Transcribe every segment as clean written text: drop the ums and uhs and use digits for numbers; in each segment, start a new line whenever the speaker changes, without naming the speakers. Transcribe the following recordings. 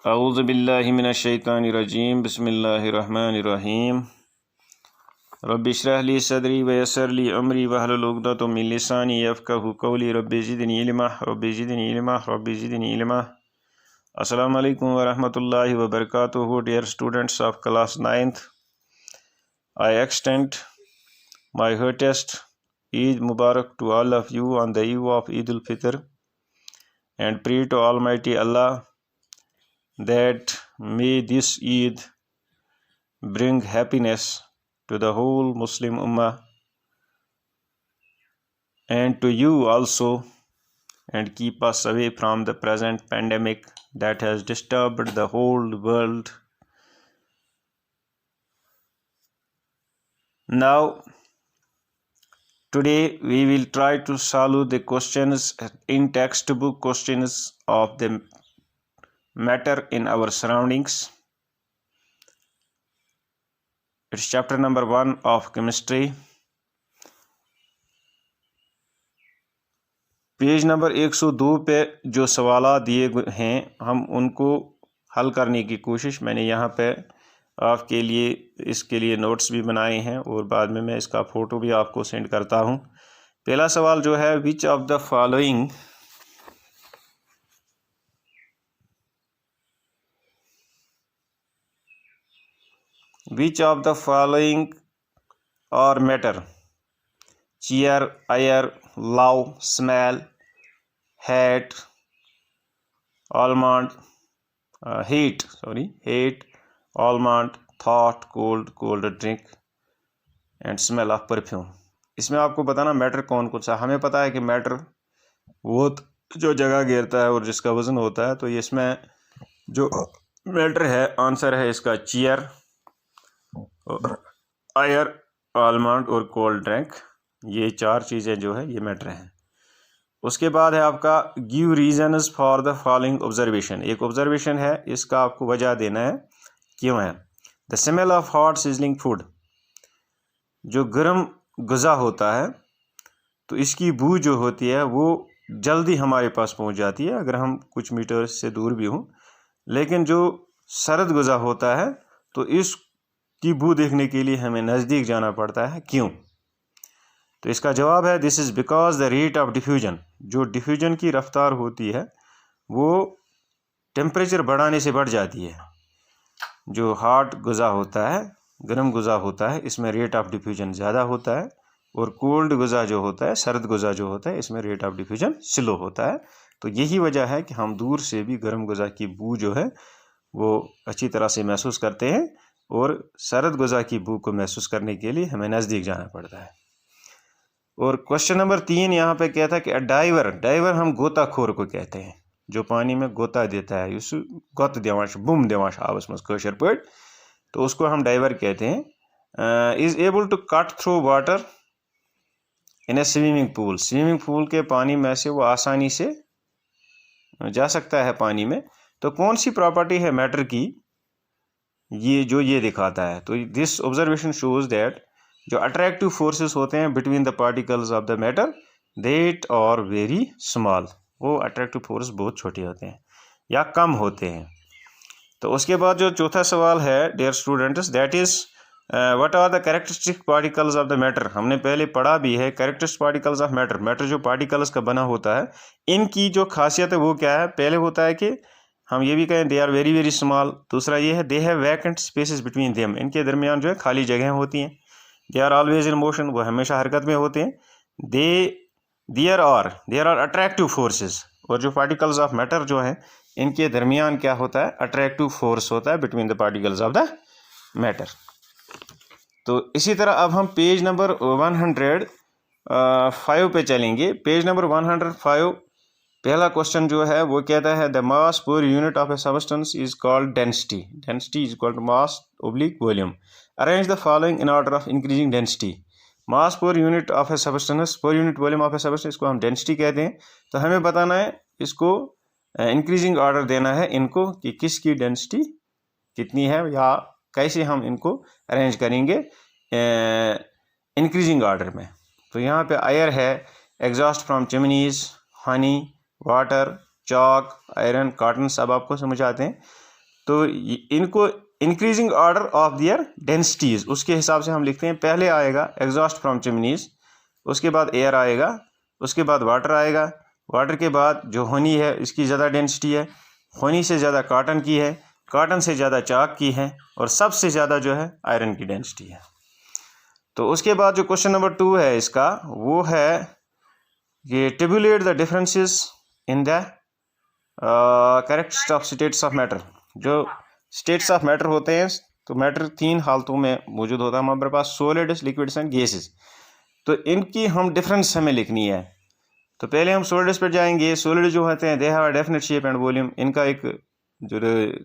औज़ु बिल्लाहि मिनश्शैतानिर्रजीम बिस्मिल्लाहिर्रहमानिर्रहीम रब्बि इश्रह ली सदरी व यस्सिर ली अमरी वहलुल उक़दतम मिन लिसानी यफ़क़हू क़ौली रब्बि ज़िदनी इल्मा। अस्सलामु अलैकुम व रहमतुल्लाहि व बरकातुहू। Dear students of class 9th, I extend my heartiest Eid Mubarak to all of you on the eve of Eid al-Fitr and pray to Almighty Allah that may this Eid bring happiness to the whole Muslim Ummah and to you also, and keep us away from the present pandemic that has disturbed the whole world. Now, today we will try to solve the questions in textbook questions of the matter in our surroundings. It's chapter number 1 of chemistry. Page number 102 पे जो सवालात दिए हैं हम उनको हल करने की कोशिश, मैंने यहाँ पे आपके लिए इसके लिए नोट्स भी बनाए हैं और बाद में मैं इसका फ़ोटो भी आपको सेंड करता हूँ। पहला सवाल जो है, विच ऑफ द फॉलोइंग और matter: cheer, air, love, smell, hate, almond, heat, almond, thought, cold drink and smell of perfume। इसमें आपको बताना मैटर कौन कौन सा। हमें पता है कि मैटर वो जो जगह घेरता है और जिसका वजन होता है, तो इसमें जो मैटर है, आंसर है इसका चीयर, आयर, आलमंड और कोल्ड ड्रिंक। ये चार चीज़ें जो है ये मैटर हैं। उसके बाद है आपका give reasons for the following observation. एक ऑब्जर्वेशन है, इसका आपको वजह देना है क्यों है। The smell of hot sizzling food, जो गर्म ग़िज़ा होता है तो इसकी बू जो होती है वो जल्दी हमारे पास पहुंच जाती है अगर हम कुछ मीटर से दूर भी हों। लेकिन जो सर्द ग़िज़ा होता है तो इसकी बू देखने के लिए हमें नज़दीक जाना पड़ता है। क्यों? तो इसका जवाब है this is because the rate of diffusion, जो डिफ्यूजन की रफ्तार होती है वो टेम्परेचर बढ़ाने से बढ़ जाती है। जो हॉट ग़िज़ा होता है, गर्म ग़िज़ा होता है, इसमें रेट ऑफ डिफ्यूजन ज़्यादा होता है, और कोल्ड ग़िज़ा जो होता है, सर्द ग़िज़ा जो होता है, इसमें रेट ऑफ डिफ्यूजन स्लो होता है। तो यही वजह है कि हम दूर से भी गर्म ग़िज़ा की बू जो है वो अच्छी तरह से महसूस करते हैं, और सर्द ग़िज़ा की बू को महसूस करने के लिए हमें नज़दीक जाना पड़ता है। और क्वेश्चन नंबर 3 यहाँ पे कहता है कि डाइवर हम गोताखोर को कहते हैं, जो पानी में गोता देता है, उस गोत दिवाश बुम दिवाश आबस मज कशर पट, तो उसको हम डाइवर कहते हैं। Is able to cut through water in a swimming pool, swimming pool के पानी में से वो आसानी से जा सकता है पानी में। तो कौन सी प्रॉपर्टी है मैटर की ये दिखाता है। तो दिस ऑब्जर्वेशन शोज दैट जो अट्रैक्टिव फोर्सेस होते हैं between the particles of the matter that are very small, वो अट्रैक्टिव फोर्स बहुत छोटे होते हैं या कम होते हैं। तो उसके बाद जो चौथा सवाल है dear students, that is what are the characteristic particles of the matter. हमने पहले पढ़ा भी है characteristic particles of matter, matter जो पार्टिकल्स का बना होता है, इनकी जो खासियत है वो क्या है। पहले होता है कि हम ये भी कहें they are very very small. दूसरा ये है they have vacant spaces between them, इनके दरमियान जो है खाली जगह होती हैं। They are always in motion, वो हमेशा हरकत में होते हैं। देयर आर अट्रैक्टिव फोर्सेस, और जो पार्टिकल्स ऑफ मैटर जो हैं इनके दरमियान क्या होता है, अट्रैक्टिव फोर्स होता है between the particles of the matter. तो इसी तरह अब हम पेज नंबर 105 पे चलेंगे। पेज नंबर 105 पहला क्वेश्चन जो है वो कहता है the mass per unit of a substance is called density, density is equal to mass oblique volume. Arrange the following in order of increasing density. Mass per unit of a substance, per unit volume of a substance, इसको हम density कहते हैं। तो हमें बताना है इसको increasing order देना है इनको कि किसकी डेंसिटी कितनी है या कैसे हम इनको अरेंज करेंगे इंक्रीजिंग ऑर्डर में। तो यहाँ पे एयर है, exhaust from chimneys, honey, water, chalk, iron, cotton, सब आपको समझ आते हैं। तो इनको increasing order of their densities उसके हिसाब से हम लिखते हैं। पहले आएगा एग्जॉस्ट फ्रॉम चिमनीज, उसके बाद एयर आएगा, उसके बाद वाटर आएगा, वाटर के बाद जो हनी है इसकी ज़्यादा डेंसिटी है, हनी से ज़्यादा कॉटन की है, कॉटन से ज़्यादा चाक की है, और सबसे ज़्यादा जो है आयरन की डेंसिटी है। तो उसके बाद जो क्वेश्चन नंबर 2 है इसका, वो है कि tablet the differences in the characteristics of states of matter. जो स्टेट्स ऑफ मैटर होते हैं, तो मैटर 3 हालतों में मौजूद होता है हमारे पास, सॉलिड्स, लिक्विड्स एंड गैसेस। तो इनकी हम डिफरेंस हमें लिखनी है। तो पहले हम सॉलिड्स पर जाएंगे। सॉलिड जो होते हैं they have a definite shape and volume, इनका एक जो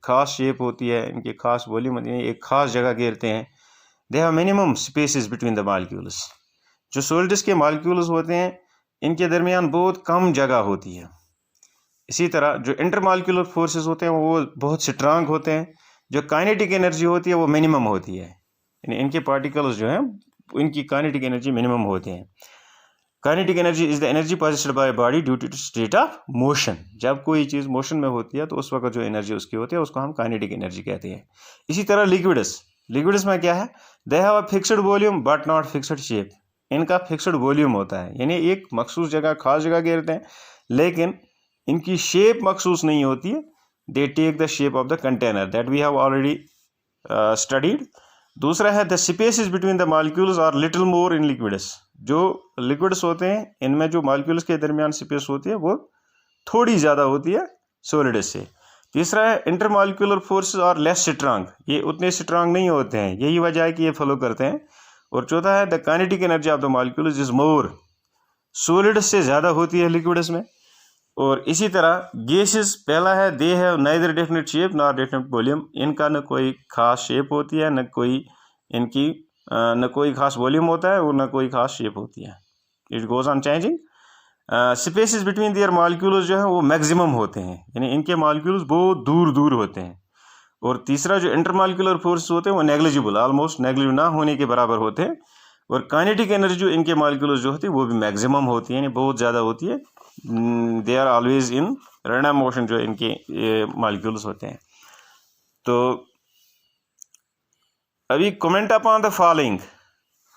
खास शेप होती है, इनकी खास वॉल्यूम होती है, एक खास जगह घेरते हैं। They have minimum spaces between the molecules. जो सॉलिड्स के मॉलिक्यूल्स होते हैं इनके दरमियान बहुत कम जगह होती है। इसी तरह जो इंटरमॉलिक्यूलर फोर्सेस होते हैं वो बहुत स्ट्रांग होते हैं। जो काइनेटिक एनर्जी होती है वो मिनिमम होती है, यानी इनके पार्टिकल्स जो हैं इनकी काइनेटिक एनर्जी मिनिमम होते हैं। Kinetic energy is the energy possessed by body due to state of motion. जब कोई चीज़ मोशन में होती है तो उस वक्त जो एनर्जी उसकी होती है उसको हम काइनेटिक एनर्जी कहते हैं। इसी तरह लिक्विड्स में क्या है, they have a fixed volume but not fixed shape. इनका फिक्स्ड वॉल्यूम होता है, यानी एक मखसूस जगह, खास जगह घेरते हैं, लेकिन इनकी शेप मखसूस नहीं होती है। They take the shape of the container, that we have already studied. दूसरा है the spaces between the molecules are little more in liquids. जो लिक्विड्स होते हैं इनमें जो मॉलिक्यूल्स के दरमियान स्पेस होती है वो थोड़ी ज़्यादा होती है सॉलिड्स से। तीसरा है intermolecular forces are less strong, ये उतने स्ट्रांग नहीं होते हैं, यही वजह है कि ये फ्लो करते हैं। और चौथा है the kinetic energy of the molecules is more, solids से ज़्यादा होती है लिक्विड्स में। और इसी तरह गैसेस, पहला है they have neither definite shape nor definite volume. इनका न कोई खास शेप होती है, न कोई इनकी न कोई खास वॉल्यूम होता है और न कोई खास शेप होती है। It goes on changing. Spaces between their molecules जो है वो मैक्सिमम होते हैं, यानी इनके मॉलिक्यूल्स बहुत दूर दूर होते हैं। और तीसरा जो इंटरमॉलिक्यूलर फोर्स होते हैं वो नेग्लिजिबल, ऑलमोस्ट नेग्लिजिबल ना होने के बराबर होते हैं। और काइनेटिक एनर्जी जो इनके मॉलिक्यूल्स जो होती है वो भी मैक्सिमम होती है, यानी बहुत ज़्यादा होती है। They are always in random motion जो इनके मॉलिक्यूल्स होते हैं। तो अभी कमेंट अपॉन द फॉलोइंग,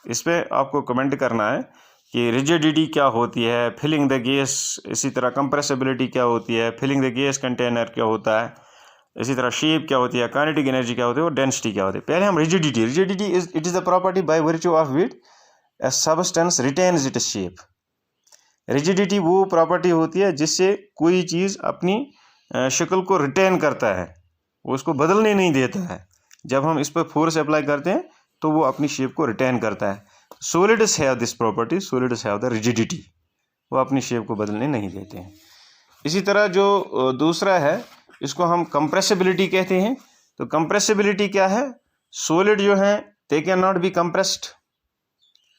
इस पर आपको कमेंट करना है कि रिजिडिटी क्या होती है, फिलिंग द गैस, इसी तरह कंप्रेसिबिलिटी क्या होती है, फिलिंग द गैस कंटेनर क्या होता है, इसी तरह शेप क्या होती है, काइनेटिक एनर्जी क्या होती है और डेंसिटी क्या होती है। पहले हम rigidity it is the property by virtue of which a substance retains its shape. Rigidity वो प्रॉपर्टी होती है जिससे कोई चीज़ अपनी शक्ल को रिटेन करता है, वो उसको बदलने नहीं देता है। जब हम इस पर फोर्स अप्लाई करते हैं तो वो अपनी शेप को रिटेन करता है। Solids have this property, solids have the rigidity, वो अपनी शेप को बदलने नहीं देते हैं। इसी तरह जो दूसरा है इसको हम कंप्रेसिबिलिटी कहते हैं। तो कंप्रेसिबिलिटी क्या है, सॉलिड जो है they can not be compressed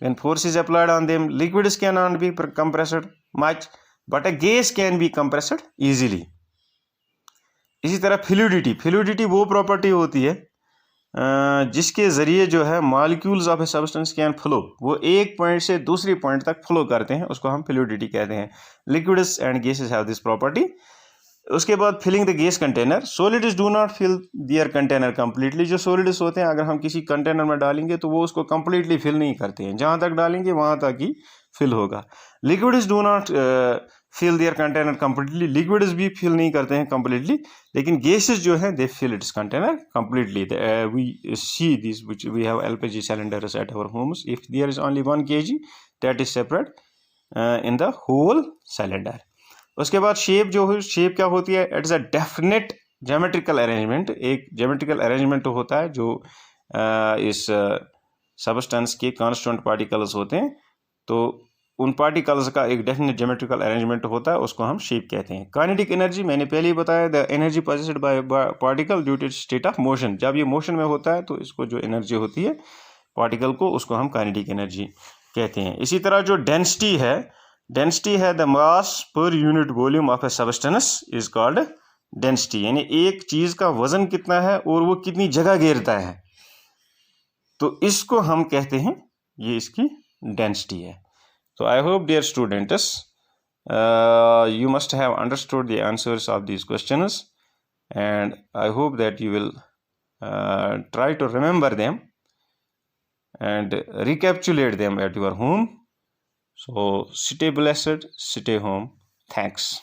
when force is applied on them. Liquids cannot be compressed much but a gas can be compressed easily. इसी तरह फ्लूइडिटी वो प्रॉपर्टी होती है जिसके ज़रिए जो है molecules of a substance can flow, वो एक पॉइंट से दूसरी पॉइंट तक फ्लो करते हैं, उसको हम फ्लूइडिटी कहते हैं। Liquids and gases have this property. उसके बाद filling the gas container, solids do not fill their container completely. जो सॉलिड्स होते हैं अगर हम किसी कंटेनर में डालेंगे तो वो उसको कम्प्लीटली फिल नहीं करते हैं, जहाँ तक डालेंगे वहाँ तक ही फिल होगा। Liquids do not fill their container completely, liquids भी फिल नहीं करते हैं कम्प्लीटली, लेकिन गैसेस जो है they fill its container completely. We see this which we have LPG cylinders at our homes, if there is only 1 kg that is separate in the whole cylinder. उसके बाद shape क्या होती है, it's a definite geometrical arrangement. एक geometrical arrangement होता है जो इस सबस्टेंस के कांस्टेंट पार्टिकल्स होते हैं, तो उन पार्टिकल्स का एक डेफिनेट ज्योमेट्रिकल अरेंजमेंट होता है, उसको हम शेप कहते हैं। काइनेटिक एनर्जी मैंने पहले ही बताया, the energy possessed by particle due to state of motion. जब ये मोशन में होता है तो इसको जो एनर्जी होती है पार्टिकल को, उसको हम काइनेटिक एनर्जी कहते हैं। इसी तरह जो डेंसिटी है the mass per unit volume of a substance is called density, यानी एक चीज का वजन कितना है और वो कितनी जगह घेरता है, तो इसको हम कहते हैं, ये इसकी डेंसिटी है। So I hope dear students you must have understood the answers of these questions and I hope that you will try to remember them and recapitulate them at your home. So stay blessed, stay home. Thanks.